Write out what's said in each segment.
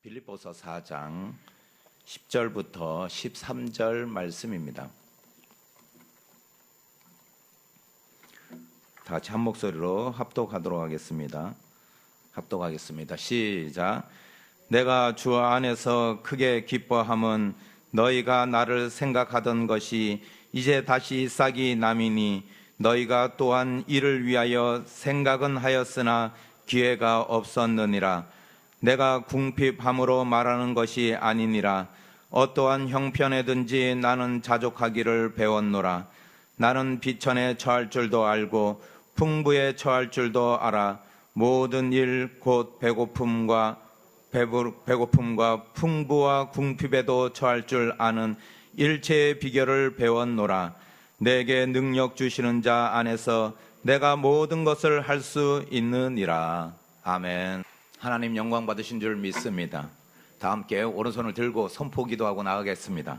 빌립보서 4장 10절부터 13절 말씀입니다. 다 같이 한 목소리로 합독하도록 하겠습니다. 합독하겠습니다. 시작. 내가 주 안에서 크게 기뻐함은 너희가 나를 생각하던 것이 이제 다시 싹이 남이니 너희가 또한 이를 위하여 생각은 하였으나 기회가 없었느니라. 내가 궁핍함으로 말하는 것이 아니니라. 어떠한 형편에든지 나는 자족하기를 배웠노라. 나는 비천에 처할 줄도 알고 풍부에 처할 줄도 알아. 모든 일 곧 배고픔과 풍부와 궁핍에도 처할 줄 아는 일체의 비결을 배웠노라. 내게 능력 주시는 자 안에서 내가 모든 것을 할 수 있느니라. 아멘. 하나님 영광 받으신 줄 믿습니다. 다 함께 오른손을 들고 선포 기도하고 나가겠습니다.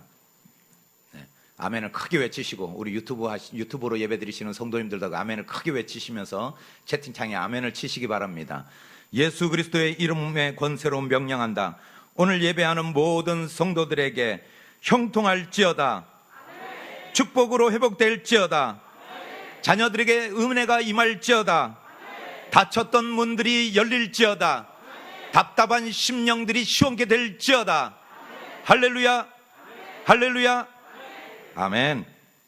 네. 아멘을 크게 외치시고 우리 유튜브로 예배드리시는 성도님들도 아멘을 크게 외치시면서 채팅창에 아멘을 치시기 바랍니다. 예수 그리스도의 이름의 권세로 명령한다. 오늘 예배하는 모든 성도들에게 형통할지어다. 아멘. 축복으로 회복될지어다. 아멘. 자녀들에게 은혜가 임할지어다. 아멘. 닫혔던 문들이 열릴지어다. 아멘. 답답한 심령들이 시원케 될지어다. 아멘. 할렐루야. 아멘. 할렐루야. 아멘.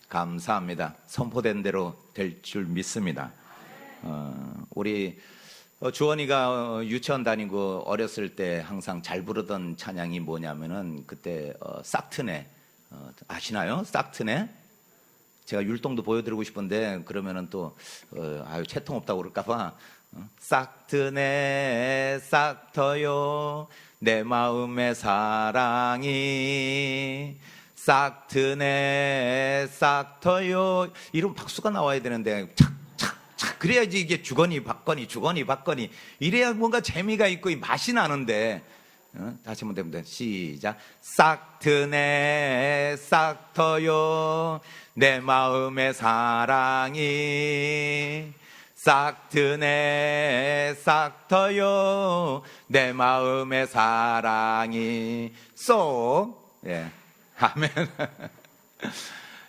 감사합니다. 선포된 대로 될 줄 믿습니다. 우리 주원이가 유치원 다니고 어렸을 때 항상 잘 부르던 찬양이 뭐냐면은 그때 싹트네 아시나요? 싹트네? 제가 율동도 보여드리고 싶은데 그러면은 또 채통 없다고 그럴까봐 싹트네 싹터요 내 마음의 사랑이 싹트네 싹터요 이런 박수가 나와야 되는데 그래야지 이게 주거니 받거니 이래야 뭔가 재미가 있고 맛이 나는데 다시 한번 됩니다. 시작. 싹트네 싹터요 내 마음의 사랑이 싹트네 싹터요 내 마음의 사랑이 쏙 예. 아멘.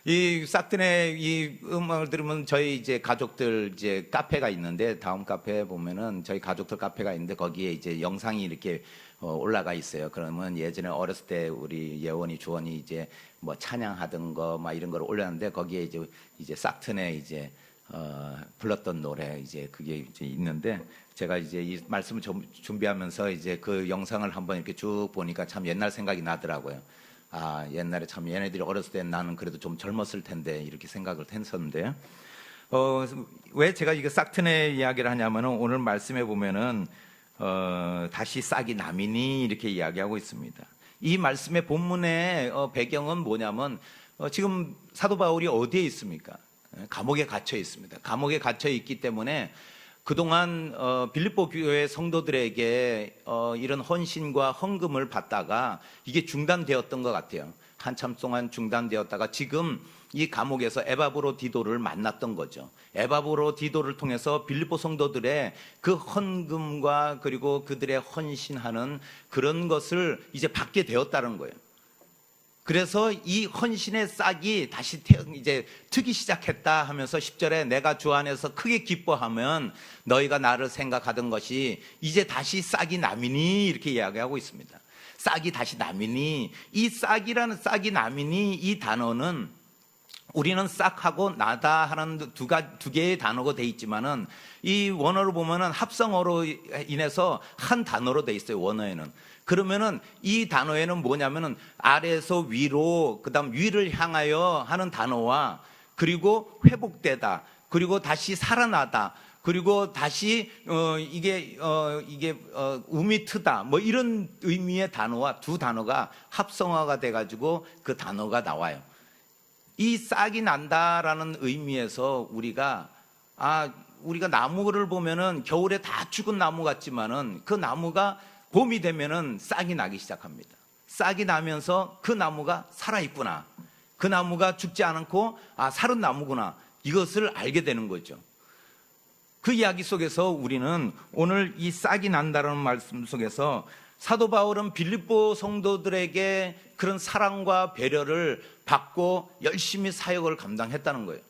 이 싹트네 이 음악을 들으면 저희 이제 가족들 이제 카페가 있는데 다음 카페에 보면은 저희 가족들 카페가 있는데 거기에 이제 영상이 이렇게 올라가 있어요. 그러면 예전에 어렸을 때 우리 예원이 주원이 이제 뭐 찬양하던 거 막 이런 걸 올렸는데 거기에 이제 싹트네 이제 불렀던 노래 이제 그게 이제 있는데 제가 이제 이 말씀을 준비하면서 이제 그 영상을 한번 이렇게 쭉 보니까 참 옛날 생각이 나더라고요. 옛날에 참 얘네들이 어렸을 때 나는 그래도 좀 젊었을 텐데 이렇게 생각을 했었는데 왜 제가 이거 싹트네 이야기를 하냐면은 오늘 말씀해 보면은 다시 싹이 남이니 이렇게 이야기하고 있습니다. 이 말씀의 본문의 배경은 뭐냐면 지금 사도 바울이 어디에 있습니까? 감옥에 갇혀 있습니다. 감옥에 갇혀 있기 때문에 그동안 빌립보 교회 성도들에게 이런 헌신과 헌금을 받다가 이게 중단되었던 것 같아요. 한참 동안 중단되었다가 지금 이 감옥에서 에바브로디도를 만났던 거죠. 에바브로디도를 통해서 빌립보 성도들의 그 헌금과 그리고 그들의 헌신하는 그런 것을 이제 받게 되었다는 거예요. 그래서 이 헌신의 싹이 다시 이제 트기 시작했다 하면서 10절에 내가 주 안에서 크게 기뻐하면 너희가 나를 생각하던 것이 이제 다시 싹이 남이니 이렇게 이야기하고 있습니다. 싹이 다시 남이니 이 싹이라는 싹이 남이니 이 단어는 우리는 싹하고 나다 하는 두 개의 단어가 돼 있지만은 이 원어로 보면은 합성어로 인해서 한 단어로 돼 있어요. 원어에는. 그러면은 이 단어에는 뭐냐면은 아래에서 위로 그다음 위를 향하여 하는 단어와 그리고 회복되다 그리고 다시 살아나다 그리고 다시 이게 um이 트다 뭐 이런 의미의 단어와 두 단어가 합성화가 돼 가지고 그 단어가 나와요. 이 싹이 난다라는 의미에서 우리가 나무를 보면은 겨울에 다 죽은 나무 같지만은 그 나무가 봄이 되면은 싹이 나기 시작합니다. 싹이 나면서 그 나무가 살아있구나. 그 나무가 죽지 않고 살은 나무구나. 이것을 알게 되는 거죠. 그 이야기 속에서 우리는 오늘 이 싹이 난다라는 말씀 속에서 사도 바울은 빌립보 성도들에게 그런 사랑과 배려를 받고 열심히 사역을 감당했다는 거예요.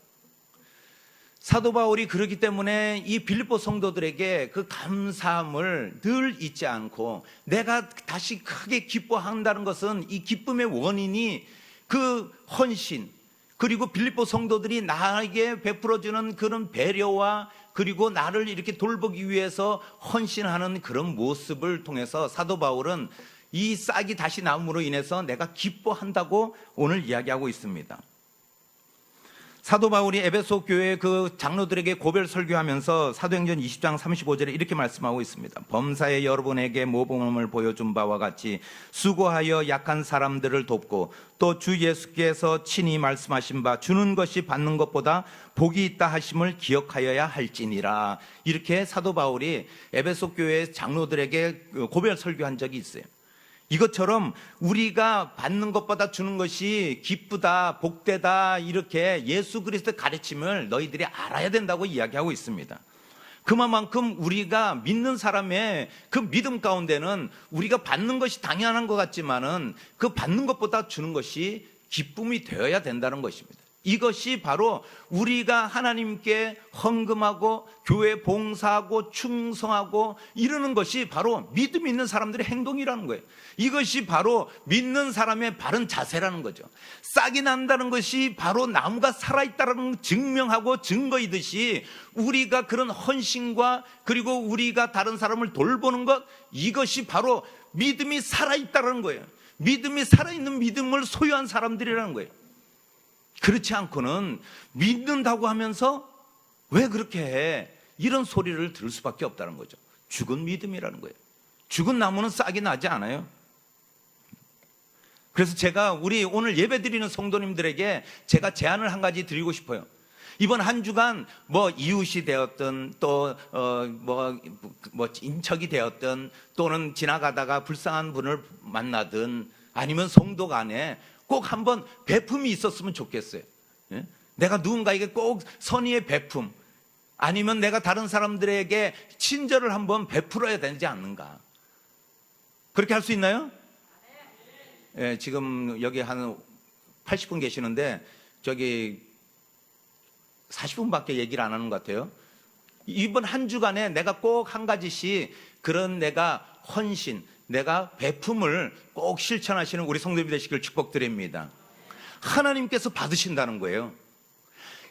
사도 바울이 그렇기 때문에 이 빌립보 성도들에게 그 감사함을 늘 잊지 않고, 내가 다시 크게 기뻐한다는 것은 이 기쁨의 원인이 그 헌신, 그리고 빌립보 성도들이 나에게 베풀어주는 그런 배려와, 그리고 나를 이렇게 돌보기 위해서 헌신하는 그런 모습을 통해서 사도 바울은 이 싹이 다시 남음으로 인해서 내가 기뻐한다고 오늘 이야기하고 있습니다. 사도 바울이 에베소 교회 그 장로들에게 고별 설교하면서 사도행전 20장 35절에 이렇게 말씀하고 있습니다. 범사에 여러분에게 모범을 보여준 바와 같이 수고하여 약한 사람들을 돕고, 또 주 예수께서 친히 말씀하신 바 주는 것이 받는 것보다 복이 있다 하심을 기억하여야 할지니라. 이렇게 사도 바울이 에베소 교회 장로들에게 고별 설교한 적이 있어요. 이것처럼 우리가 받는 것보다 주는 것이 기쁘다, 복되다, 이렇게 예수 그리스도의 가르침을 너희들이 알아야 된다고 이야기하고 있습니다. 그만큼 우리가 믿는 사람의 그 믿음 가운데는 우리가 받는 것이 당연한 것 같지만은 그 받는 것보다 주는 것이 기쁨이 되어야 된다는 것입니다. 이것이 바로 우리가 하나님께 헌금하고 교회 봉사하고 충성하고 이러는 것이 바로 믿음 있는 사람들의 행동이라는 거예요. 이것이 바로 믿는 사람의 바른 자세라는 거죠. 싹이 난다는 것이 바로 나무가 살아있다는 증명하고 증거이듯이, 우리가 그런 헌신과 그리고 우리가 다른 사람을 돌보는 것, 이것이 바로 믿음이 살아있다는 거예요. 믿음이 살아있는 믿음을 소유한 사람들이라는 거예요. 그렇지 않고는 믿는다고 하면서 왜 그렇게 해? 이런 소리를 들을 수밖에 없다는 거죠. 죽은 믿음이라는 거예요. 죽은 나무는 싹이 나지 않아요. 그래서 제가 우리 오늘 예배 드리는 성도님들에게 제가 제안을 한 가지 드리고 싶어요. 이번 한 주간 이웃이 되었든 또 인척이 되었든, 또는 지나가다가 불쌍한 분을 만나든, 아니면 성도 간에 꼭 한번 베품이 있었으면 좋겠어요. 예? 내가 누군가에게 꼭 선의의 베품, 아니면 내가 다른 사람들에게 친절을 한번 베풀어야 되지 않는가. 그렇게 할 수 있나요? 예, 지금 여기 한 80분 계시는데 저기 40분밖에 얘기를 안 하는 것 같아요. 이번 한 주간에 내가 꼭 한 가지씩 그런 내가 헌신, 내가 베품을 꼭 실천하시는 우리 성도님이 되시길 축복드립니다. 하나님께서 받으신다는 거예요.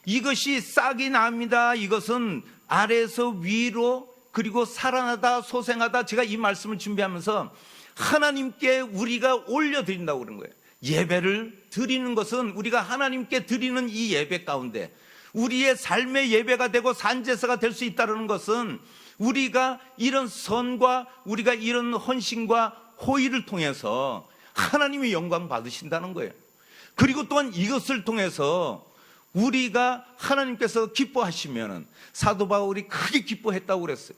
이것이 싹이 납니다. 이것은 아래에서 위로, 그리고 살아나다 소생하다. 제가 이 말씀을 준비하면서 하나님께 우리가 올려드린다고 그런 거예요. 예배를 드리는 것은 우리가 하나님께 드리는 이 예배 가운데 우리의 삶의 예배가 되고 산제사가 될 수 있다는 것은, 우리가 이런 선과 우리가 이런 헌신과 호의를 통해서 하나님의 영광 받으신다는 거예요. 그리고 또한 이것을 통해서 우리가 하나님께서 기뻐하시면은, 사도 바울이 크게 기뻐했다고 그랬어요.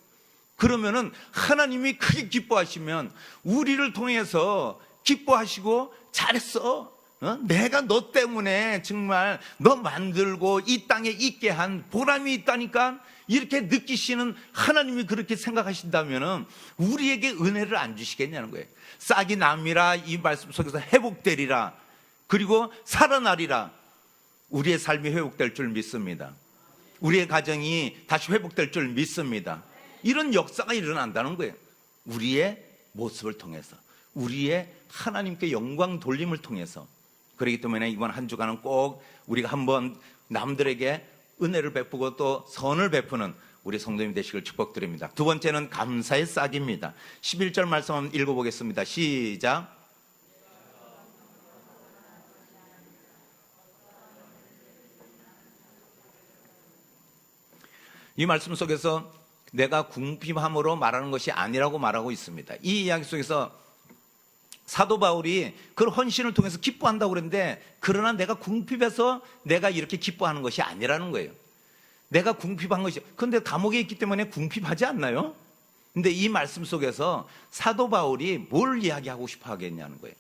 그러면은 하나님이 크게 기뻐하시면 우리를 통해서 기뻐하시고, 잘했어, 내가 너 때문에 정말 너 만들고 이 땅에 있게 한 보람이 있다니까, 이렇게 느끼시는 하나님이 그렇게 생각하신다면 우리에게 은혜를 안 주시겠냐는 거예요. 싹이 남이라, 이 말씀 속에서 회복되리라, 그리고 살아나리라. 우리의 삶이 회복될 줄 믿습니다. 우리의 가정이 다시 회복될 줄 믿습니다. 이런 역사가 일어난다는 거예요. 우리의 모습을 통해서, 우리의 하나님께 영광 돌림을 통해서. 그렇기 때문에 이번 한 주간은 꼭 우리가 한번 남들에게 은혜를 베푸고 또 선을 베푸는 우리 성도님 되시길 축복드립니다. 두 번째는 감사의 싹입니다. 11절 말씀 한번 읽어보겠습니다. 시작. 이 말씀 속에서 내가 궁핍함으로 말하는 것이 아니라고 말하고 있습니다. 이 이야기 속에서 사도 바울이 그 헌신을 통해서 기뻐한다고 그랬는데, 그러나 내가 궁핍해서 내가 이렇게 기뻐하는 것이 아니라는 거예요. 내가 궁핍한 것이, 그런데 감옥에 있기 때문에 궁핍하지 않나요? 근데 이 말씀 속에서 사도 바울이 뭘 이야기하고 싶어 하겠냐는 거예요.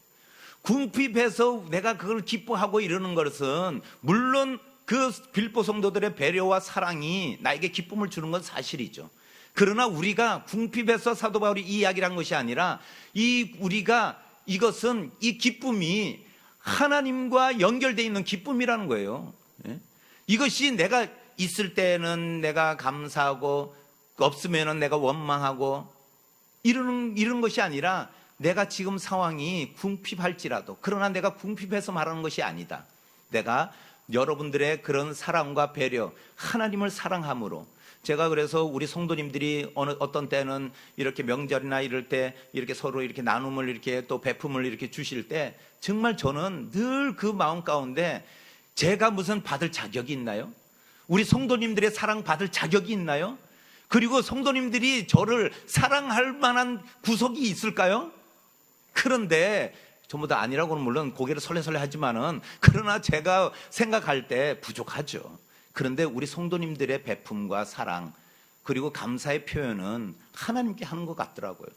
궁핍해서 내가 그걸 기뻐하고 이러는 것은, 물론 그 빌립보 성도들의 배려와 사랑이 나에게 기쁨을 주는 건 사실이죠. 그러나 우리가 궁핍해서 사도 바울이 이 이야기를 한 것이 아니라 이것은 이 기쁨이 하나님과 연결되어 있는 기쁨이라는 거예요. 이것이 내가 있을 때는 내가 감사하고 없으면 내가 원망하고 이런 것이 아니라 내가 지금 상황이 궁핍할지라도, 그러나 내가 궁핍해서 말하는 것이 아니다. 내가 여러분들의 그런 사랑과 배려, 하나님을 사랑함으로, 제가 그래서 우리 성도님들이 어떤 때는 이렇게 명절이나 이럴 때 이렇게 서로 이렇게 나눔을 이렇게 또 베품을 이렇게 주실 때 정말 저는 늘 그 마음 가운데 제가 무슨 받을 자격이 있나요? 우리 성도님들의 사랑 받을 자격이 있나요? 그리고 성도님들이 저를 사랑할 만한 구석이 있을까요? 그런데 전부 다 아니라고는 물론 고개를 설레설레 하지만은, 그러나 제가 생각할 때 부족하죠. 그런데 우리 성도님들의 베품과 사랑 그리고 감사의 표현은 하나님께 하는 것 같더라고요.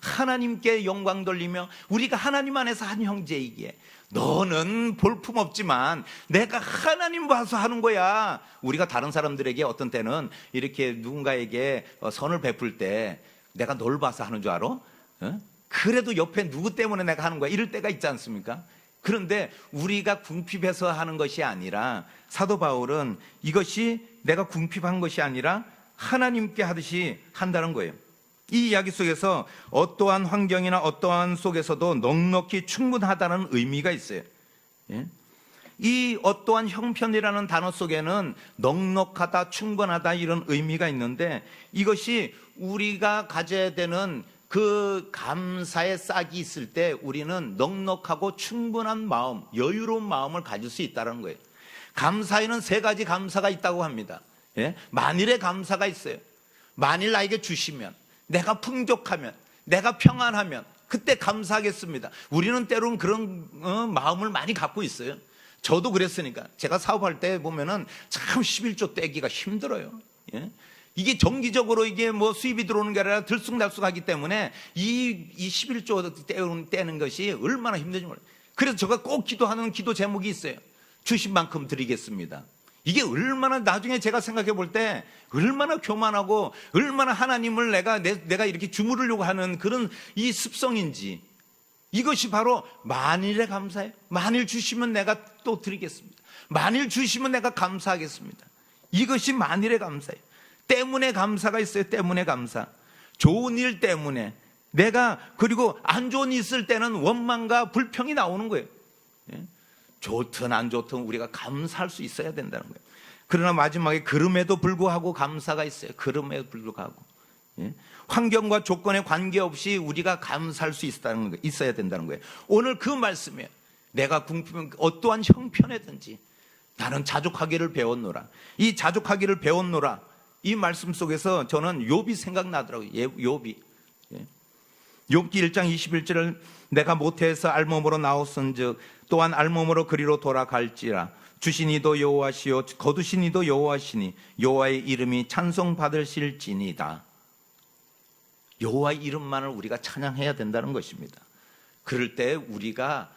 하나님께 영광 돌리며 우리가 하나님 안에서 한 형제이기에 너는 볼품없지만 내가 하나님 봐서 하는 거야. 우리가 다른 사람들에게 어떤 때는 이렇게 누군가에게 선을 베풀 때 내가 널 봐서 하는 줄 알아? 그래도 옆에 누구 때문에 내가 하는 거야, 이럴 때가 있지 않습니까? 그런데 우리가 궁핍해서 하는 것이 아니라, 사도 바울은 이것이 내가 궁핍한 것이 아니라 하나님께 하듯이 한다는 거예요. 이 이야기 속에서 어떠한 환경이나 어떠한 속에서도 넉넉히 충분하다는 의미가 있어요. 이 어떠한 형편이라는 단어 속에는 넉넉하다, 충분하다 이런 의미가 있는데, 이것이 우리가 가져야 되는 그 감사의 싹이 있을 때 우리는 넉넉하고 충분한 마음, 여유로운 마음을 가질 수 있다는 거예요. 감사에는 세 가지 감사가 있다고 합니다. 만일의 감사가 있어요. 만일 나에게 주시면, 내가 풍족하면, 내가 평안하면 그때 감사하겠습니다. 우리는 때로는 그런 마음을 많이 갖고 있어요. 저도 그랬으니까. 제가 사업할 때 보면은 참 11조 떼기가 힘들어요. 이게 정기적으로 이게 뭐 수입이 들어오는 게 아니라 들쑥날쑥하기 때문에 이 11조 떼는 것이 얼마나 힘든지 몰라요. 그래서 제가 꼭 기도하는 기도 제목이 있어요. 주신 만큼 드리겠습니다. 이게 얼마나, 나중에 제가 생각해 볼 때 얼마나 교만하고 얼마나 하나님을 내가 이렇게 주무르려고 하는 그런 이 습성인지. 이것이 바로 만일에 감사해요. 만일 주시면 내가 또 드리겠습니다. 만일 주시면 내가 감사하겠습니다. 이것이 만일에 감사해요. 때문에 감사가 있어요. 때문에 감사. 좋은 일 때문에 내가, 그리고 안 좋은 일 있을 때는 원망과 불평이 나오는 거예요. 좋든 안 좋든 우리가 감사할 수 있어야 된다는 거예요. 그러나 마지막에 그럼에도 불구하고 감사가 있어요. 그럼에도 불구하고. 환경과 조건에 관계없이 우리가 감사할 수 있어야 된다는 거예요. 오늘 그 말씀이에요. 내가 궁핍한 어떠한 형편이든지 나는 자족하기를 배웠노라. 이 자족하기를 배웠노라, 이 말씀 속에서 저는 욥이 생각나더라고요. 욥이. 욥기 1장 21절을 내가 모태에서 알몸으로 나왔은즉 또한 알몸으로 그리로 돌아갈지라. 주신 이도 여호와시요 거두신 이도 여호와시니 여호와의 이름이 찬송받으실지니이다. 여호와의 이름만을 우리가 찬양해야 된다는 것입니다. 그럴 때 우리가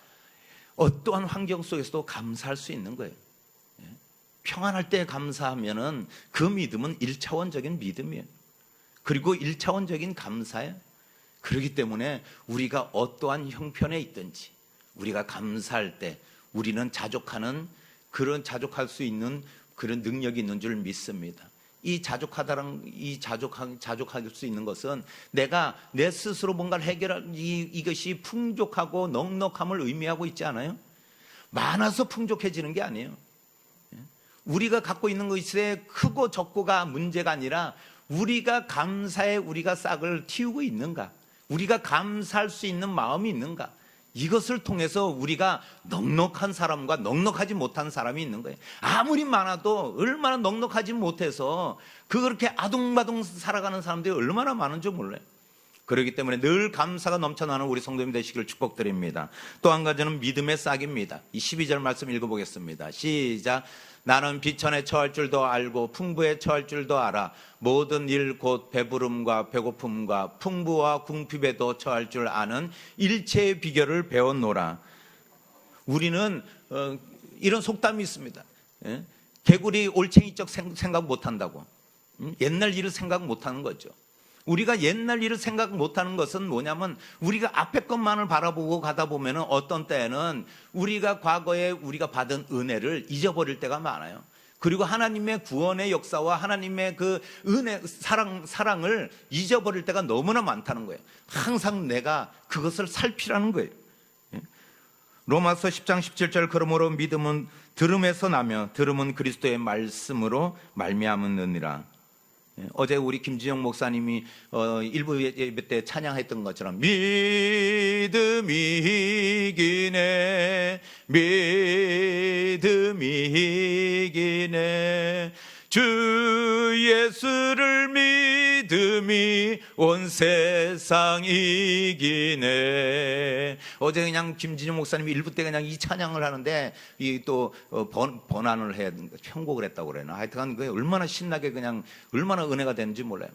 어떠한 환경 속에서도 감사할 수 있는 거예요. 평안할 때 감사하면은 그 믿음은 1차원적인 믿음이에요. 그리고 1차원적인 감사예요. 그렇기 때문에 우리가 어떠한 형편에 있든지 우리가 감사할 때 우리는 자족할 수 있는 그런 능력이 있는 줄 믿습니다. 자족할 수 있는 것은 내가 내 스스로 뭔가를 해결할 이것이 풍족하고 넉넉함을 의미하고 있지 않아요? 많아서 풍족해지는 게 아니에요. 우리가 갖고 있는 것에 크고 적고가 문제가 아니라 우리가 감사에 우리가 싹을 틔우고 있는가, 우리가 감사할 수 있는 마음이 있는가, 이것을 통해서 우리가 넉넉한 사람과 넉넉하지 못한 사람이 있는 거예요. 아무리 많아도 얼마나 넉넉하지 못해서 그렇게 아둥바둥 살아가는 사람들이 얼마나 많은 줄 몰라요. 그렇기 때문에 늘 감사가 넘쳐나는 우리 성도님 되시기를 축복드립니다. 또 한 가지는 믿음의 싹입니다. 이 12절 말씀 읽어보겠습니다. 시작. 나는 비천에 처할 줄도 알고 풍부에 처할 줄도 알아. 모든 일 곧 배부름과 배고픔과 풍부와 궁핍에도 처할 줄 아는 일체의 비결을 배웠노라. 우리는 이런 속담이 있습니다. 개구리 올챙이적 생각 못한다고. 옛날 일을 생각 못하는 거죠. 우리가 옛날 일을 생각 못하는 것은 뭐냐면 우리가 앞에 것만을 바라보고 가다 보면 어떤 때는 우리가 과거에 우리가 받은 은혜를 잊어버릴 때가 많아요. 그리고 하나님의 구원의 역사와 하나님의 그 은혜, 사랑을 잊어버릴 때가 너무나 많다는 거예요. 항상 내가 그것을 살피라는 거예요. 로마서 10장 17절 그러므로 믿음은 들음에서 나며 들음은 그리스도의 말씀으로 말미암느니라. 어제 우리 김지영 목사님이 일부 예배 때 찬양했던 것처럼 믿음이 이기네 믿음이 이기네 주 예수를 믿음이 온 세상 이기네. 어제 그냥 김진영 목사님이 일부 때 그냥 이 찬양을 하는데 이 또 번안을 해야 편곡을 했다고 그래나 하여튼 그 얼마나 신나게 그냥 얼마나 은혜가 되는지 몰라요.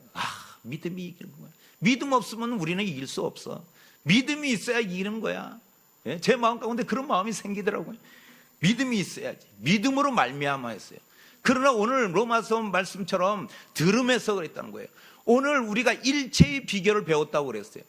믿음이 이기는 거야. 믿음 없으면 우리는 이길 수 없어. 믿음이 있어야 이기는 거야. 예? 제 마음 가운데 그런 마음이 생기더라고요. 믿음이 있어야지. 믿음으로 말미암아 했어요. 그러나 오늘 로마서 말씀처럼 들음에서 그랬다는 거예요. 오늘 우리가 일체의 비결을 배웠다고 그랬어요.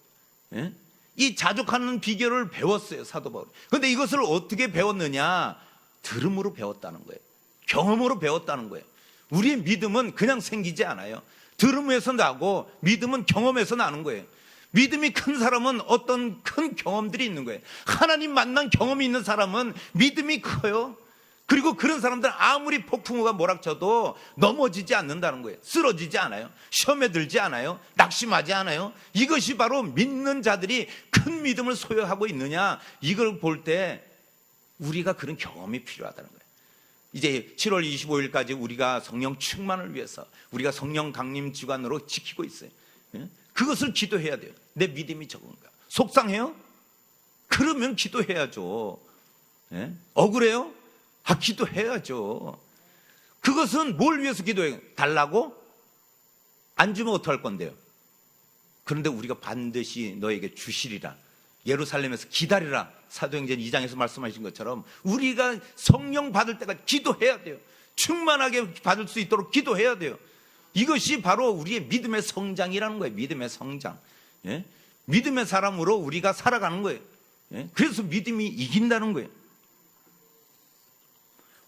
예? 이 자족하는 비결을 배웠어요, 사도 바울이. 그런데 이것을 어떻게 배웠느냐? 들음으로 배웠다는 거예요. 경험으로 배웠다는 거예요. 우리의 믿음은 그냥 생기지 않아요. 들음에서 나고 믿음은 경험에서 나는 거예요. 믿음이 큰 사람은 어떤 큰 경험들이 있는 거예요. 하나님 만난 경험이 있는 사람은 믿음이 커요. 그리고 그런 사람들은 아무리 폭풍우가 몰아쳐도 넘어지지 않는다는 거예요. 쓰러지지 않아요. 시험에 들지 않아요. 낙심하지 않아요. 이것이 바로 믿는 자들이 큰 믿음을 소유하고 있느냐, 이걸 볼 때 우리가 그런 경험이 필요하다는 거예요. 이제 7월 25일까지 우리가 성령 충만을 위해서 우리가 성령 강림 주간으로 지키고 있어요. 그것을 기도해야 돼요. 내 믿음이 적은가? 속상해요? 그러면 기도해야죠. 억울해요? 기도해야죠. 그것은 뭘 위해서 기도해요? 달라고? 안 주면 어떡할 건데요? 그런데 우리가 반드시 너에게 주시리라. 예루살렘에서 기다리라. 사도행전 2장에서 말씀하신 것처럼 우리가 성령 받을 때가 기도해야 돼요. 충만하게 받을 수 있도록 기도해야 돼요. 이것이 바로 우리의 믿음의 성장이라는 거예요. 믿음의 성장. 예? 믿음의 사람으로 우리가 살아가는 거예요. 예? 그래서 믿음이 이긴다는 거예요.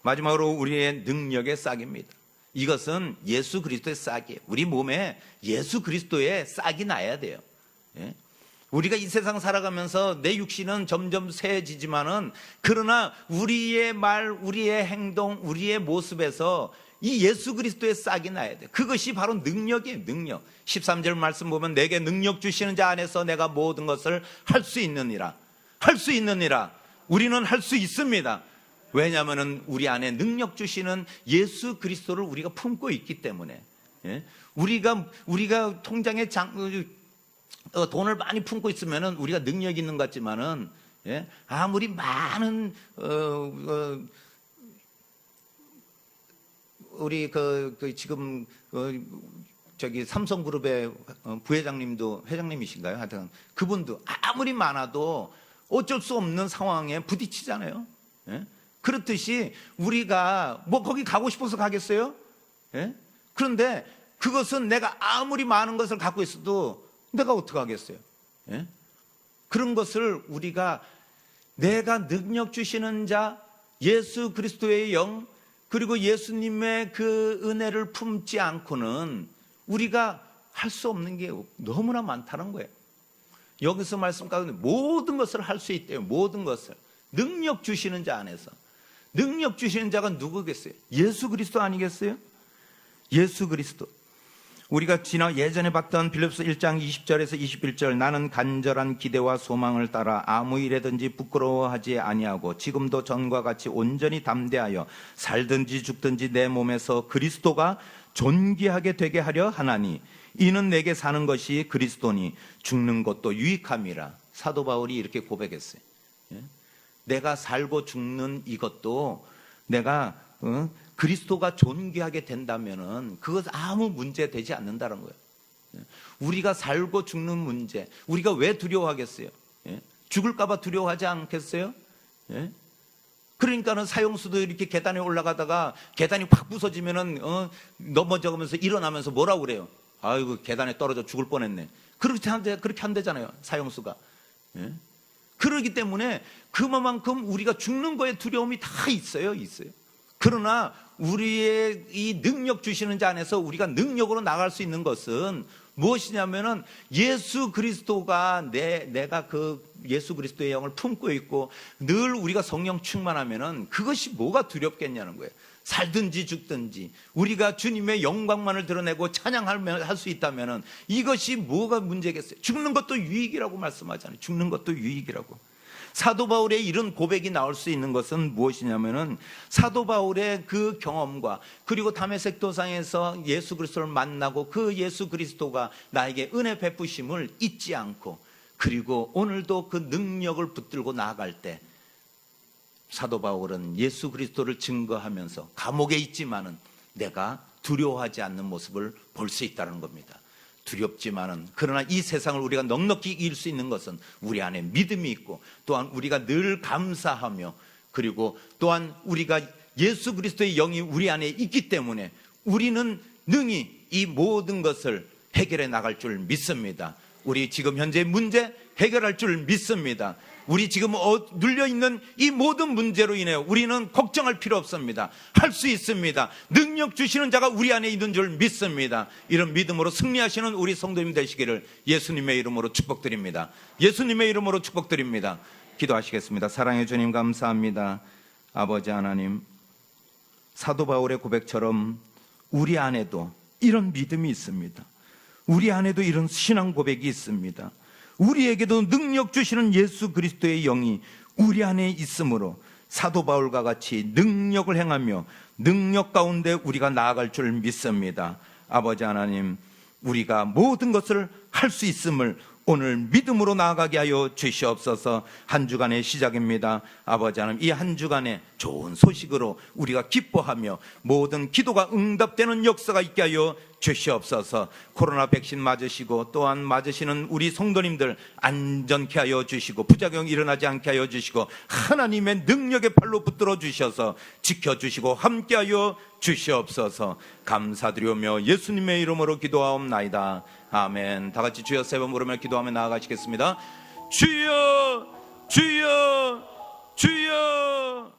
마지막으로 우리의 능력의 싹입니다. 이것은 예수 그리스도의 싹이에요. 우리 몸에 예수 그리스도의 싹이 나야 돼요. 예? 우리가 이 세상 살아가면서 내 육신은 점점 세해지지만은 그러나 우리의 말, 우리의 행동, 우리의 모습에서 이 예수 그리스도의 싹이 나야 돼요. 그것이 바로 능력이에요. 능력. 13절 말씀 보면 내게 능력 주시는 자 안에서 내가 모든 것을 할 수 있느니라. 할 수 있느니라. 우리는 할 수 있습니다. 왜냐하면 우리 안에 능력 주시는 예수 그리스도를 우리가 품고 있기 때문에. 예? 우리가 통장에 돈을 많이 품고 있으면 우리가 능력 있는 것 같지만은, 예? 아무리 많은 우리 지금 저기 삼성그룹의 부회장님도 회장님이신가요? 하여튼 그분도 아무리 많아도 어쩔 수 없는 상황에 부딪히잖아요. 예? 그렇듯이 우리가 뭐 거기 가고 싶어서 가겠어요? 예? 그런데 그것은 내가 아무리 많은 것을 갖고 있어도 내가 어떻게 하겠어요? 예? 그런 것을 우리가 내가 능력 주시는 자 예수 그리스도의 영 그리고 예수님의 그 은혜를 품지 않고는 우리가 할 수 없는 게 너무나 많다는 거예요. 여기서 말씀 가운데 모든 것을 할 수 있대요. 모든 것을. 능력 주시는 자 안에서. 능력 주시는 자가 누구겠어요? 예수 그리스도 아니겠어요? 예수 그리스도. 우리가 예전에 봤던 빌립보서 1장 20절에서 21절 나는 간절한 기대와 소망을 따라 아무 일에든지 부끄러워하지 아니하고 지금도 전과 같이 온전히 담대하여 살든지 죽든지 내 몸에서 그리스도가 존귀하게 되게 하려 하나니 이는 내게 사는 것이 그리스도니 죽는 것도 유익함이라. 사도 바울이 이렇게 고백했어요. 내가 살고 죽는 이것도 내가 그리스도가 존귀하게 된다면은 그것 아무 문제 되지 않는다는 거예요. 우리가 살고 죽는 문제, 우리가 왜 두려워하겠어요? 죽을까봐 두려워하지 않겠어요? 그러니까는 사형수도 이렇게 계단에 올라가다가 계단이 확 부서지면은 넘어져가면서 일어나면서 뭐라고 그래요? 아이고 계단에 떨어져 죽을 뻔했네. 그렇게 한대잖아요, 사형수가. 예? 그러기 때문에 그만큼 우리가 죽는 거에 두려움이 다 있어요. 그러나 우리의 이 능력 주시는 자 안에서 우리가 능력으로 나갈 수 있는 것은 무엇이냐면은 예수 그리스도가 내가 그 예수 그리스도의 영을 품고 있고 늘 우리가 성령 충만하면은 그것이 뭐가 두렵겠냐는 거예요. 살든지 죽든지 우리가 주님의 영광만을 드러내고 찬양할 수 있다면은 이것이 뭐가 문제겠어요? 죽는 것도 유익이라고 말씀하잖아요. 죽는 것도 유익이라고. 사도 바울의 이런 고백이 나올 수 있는 것은 무엇이냐면은 사도 바울의 그 경험과 그리고 다메섹 도상에서 예수 그리스도를 만나고 그 예수 그리스도가 나에게 은혜 베푸심을 잊지 않고 그리고 오늘도 그 능력을 붙들고 나아갈 때 사도 바울은 예수 그리스도를 증거하면서 감옥에 있지만은 내가 두려워하지 않는 모습을 볼 수 있다는 겁니다. 두렵지만은 그러나 이 세상을 우리가 넉넉히 이길 수 있는 것은 우리 안에 믿음이 있고 또한 우리가 늘 감사하며 그리고 또한 우리가 예수 그리스도의 영이 우리 안에 있기 때문에 우리는 능히 이 모든 것을 해결해 나갈 줄 믿습니다. 우리 지금 현재 문제 해결할 줄 믿습니다. 우리 지금 눌려있는 이 모든 문제로 인해 우리는 걱정할 필요 없습니다. 할 수 있습니다. 능력 주시는 자가 우리 안에 있는 줄 믿습니다. 이런 믿음으로 승리하시는 우리 성도님 되시기를 예수님의 이름으로 축복드립니다. 예수님의 이름으로 축복드립니다. 기도하시겠습니다. 사랑의 주님 감사합니다. 아버지 하나님, 사도 바울의 고백처럼 우리 안에도 이런 믿음이 있습니다. 우리 안에도 이런 신앙 고백이 있습니다. 우리에게도 능력 주시는 예수 그리스도의 영이 우리 안에 있으므로 사도 바울과 같이 능력을 행하며 능력 가운데 우리가 나아갈 줄 믿습니다. 아버지 하나님, 우리가 모든 것을 할 수 있음을 오늘 믿음으로 나아가게 하여 주시옵소서. 한 주간의 시작입니다. 아버지 하나님, 이 한 주간에 좋은 소식으로 우리가 기뻐하며 모든 기도가 응답되는 역사가 있게 하여 주시옵소서. 코로나 백신 맞으시고 또한 맞으시는 우리 성도님들 안전케 하여 주시고 부작용 일어나지 않게 하여 주시고 하나님의 능력의 팔로 붙들어 주셔서 지켜주시고 함께하여 주시옵소서. 감사드리오며 예수님의 이름으로 기도하옵나이다. 아멘. 다 같이 주여 세 번 부르며 기도하며 나아가시겠습니다. 주여, 주여, 주여.